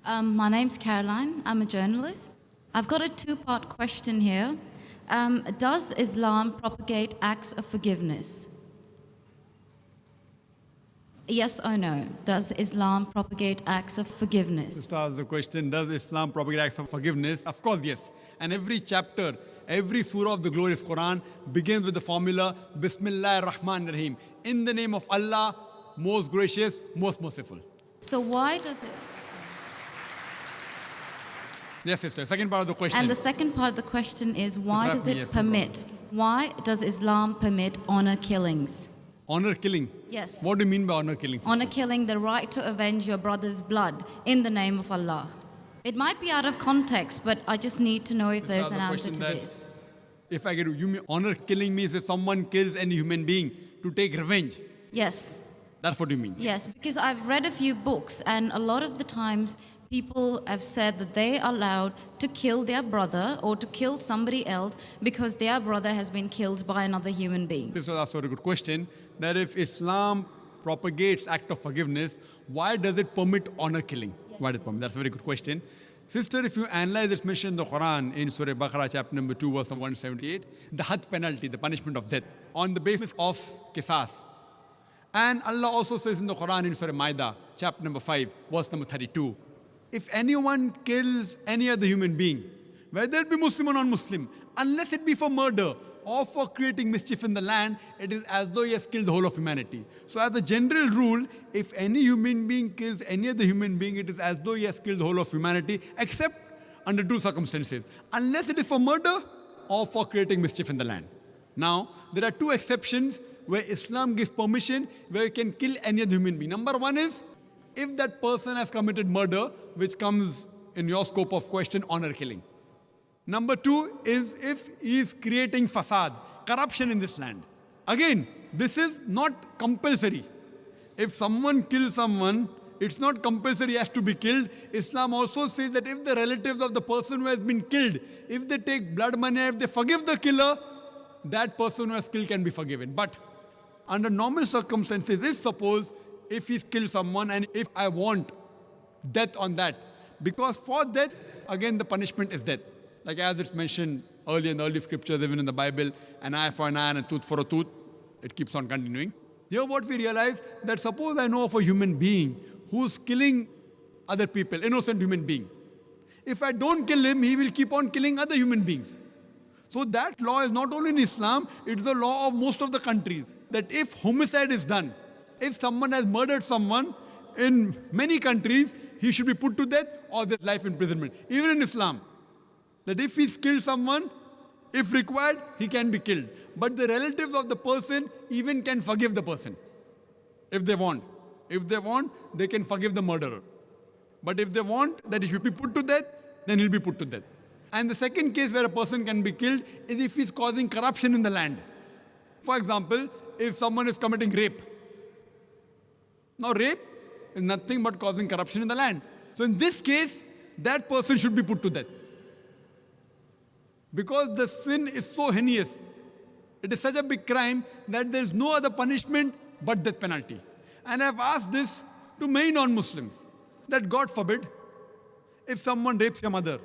My name's Caroline. I'm a journalist. I've got a two-part question here. Does Islam propagate acts of forgiveness? Yes or no? Does Islam propagate acts of forgiveness? Just ask the question, does Islam propagate acts of forgiveness? Of course, yes. And every chapter, every surah of the glorious Quran begins with the formula, Bismillah ar-Rahman ar-Rahim. In the name of Allah, most gracious, most merciful. So why does it... Yes, sister. Second part of the question. And the second part of the question is, why Interrupt does me, it yes, no permit... Why does Islam permit honor killings? Honor killing? Yes. What do you mean by honor killing, sister? Honor killing, the right to avenge your brother's blood in the name of Allah. It might be out of context, but I just need to know if This there's is an the answer question to that this. If I get you mean honor killing means if someone kills any human being to take revenge. Yes. That's what you mean. Yes, because I've read a few books, and a lot of the times people have said that they are allowed to kill their brother or to kill somebody else because their brother has been killed by another human being. This was also a very good question. That if Islam propagates act of forgiveness, why does it permit honor killing? Yes. Why does it permit? That's a very good question. Sister, if you analyze this mention in the Quran, in Surah Baqarah, chapter number 2, verse number 178, the had penalty, the punishment of death, on the basis of qisas. And Allah also says in the Quran, in Surah Maida, chapter number 5, verse number 32, if anyone kills any other human being, whether it be Muslim or non-Muslim, unless it be for murder or for creating mischief in the land, it is as though he has killed the whole of humanity. So as a general rule, if any human being kills any other human being, it is as though he has killed the whole of humanity, except under two circumstances. Unless it is for murder or for creating mischief in the land. Now, there are two exceptions where Islam gives permission where you can kill any other human being. Number one is, if that person has committed murder, which comes in your scope of question, honor killing. Number two is if he is creating fasad, corruption in this land. Again, this is not compulsory. If someone kills someone, it's not compulsory he has to be killed. Islam also says that if the relatives of the person who has been killed, if they take blood money, if they forgive the killer, that person who has killed can be forgiven. But under normal circumstances, if he's killed someone and if I want death on that, because for death, again the punishment is death. Like as it's mentioned earlier in the early scriptures, even in the Bible, an eye for an eye and a tooth for a tooth. It keeps on continuing. Here what we realize, that suppose I know of a human being who's killing other people, innocent human being. If I don't kill him, he will keep on killing other human beings. So that law is not only in Islam, it's the law of most of the countries. That if homicide is done, if someone has murdered someone, in many countries, he should be put to death or there's life imprisonment. Even in Islam. That if he's killed someone, if required, he can be killed. But the relatives of the person even can forgive the person. If they want. If they want, they can forgive the murderer. But if they want that he should be put to death, then he'll be put to death. And the second case where a person can be killed is if he's causing corruption in the land. For example, if someone is committing rape. Now rape is nothing but causing corruption in the land. So in this case, that person should be put to death. Because the sin is so heinous. It is such a big crime that there is no other punishment but death penalty. And I have asked this to many non-Muslims, that God forbid, if someone rapes your mother,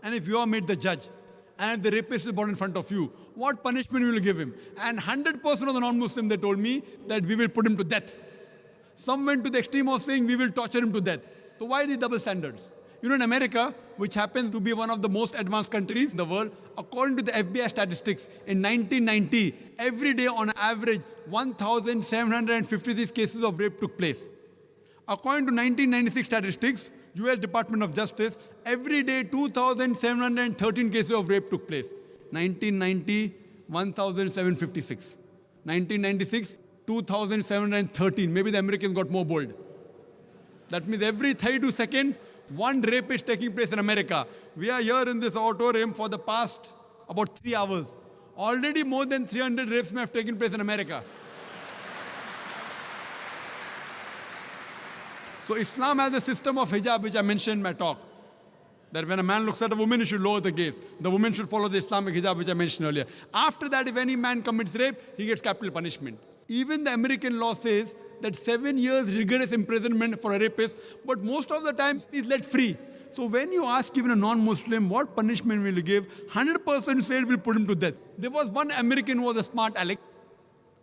and if you are made the judge, and the rapist is brought in front of you, what punishment will you give him? And 100% of the non-Muslims, they told me that we will put him to death. Some went to the extreme of saying we will torture him to death. So why these double standards? You know, in America, which happens to be one of the most advanced countries in the world, according to the FBI statistics, in 1990, every day on average, 1,756 cases of rape took place. According to 1996 statistics, US Department of Justice, every day 2,713 cases of rape took place. 1990, 1,756. 1996, 2,713. Maybe the Americans got more bold. That means every 32 seconds, one rape is taking place in America. We are here in this auditorium for the past about 3 hours. Already more than 300 rapes may have taken place in America. So Islam has a system of hijab, which I mentioned in my talk. That when a man looks at a woman, he should lower the gaze. The woman should follow the Islamic hijab, which I mentioned earlier. After that, if any man commits rape, he gets capital punishment. Even the American law says that 7 years rigorous imprisonment for a rapist, but most of the time he's let free. So when you ask even a non-Muslim, what punishment will you give? 100% said we'll put him to death. There was one American who was a smart aleck.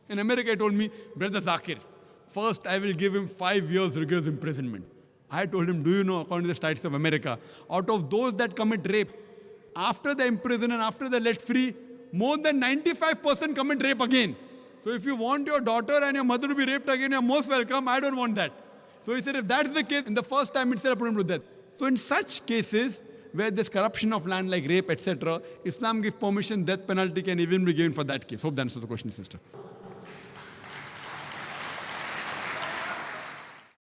In America, he told me, Brother Zakir, first I will give him 5 years rigorous imprisonment. I told him, do you know, according to the Statutes of America, out of those that commit rape, after they imprison and after they're let free, more than 95% commit rape again. So if you want your daughter and your mother to be raped again, you're most welcome. I don't want that. So he said, if that's the case, in the first time itself, put him to death. So in such cases, where there's corruption of land like rape, etc., Islam gives permission, death penalty can even be given for that case. Hope that answers the question, sister.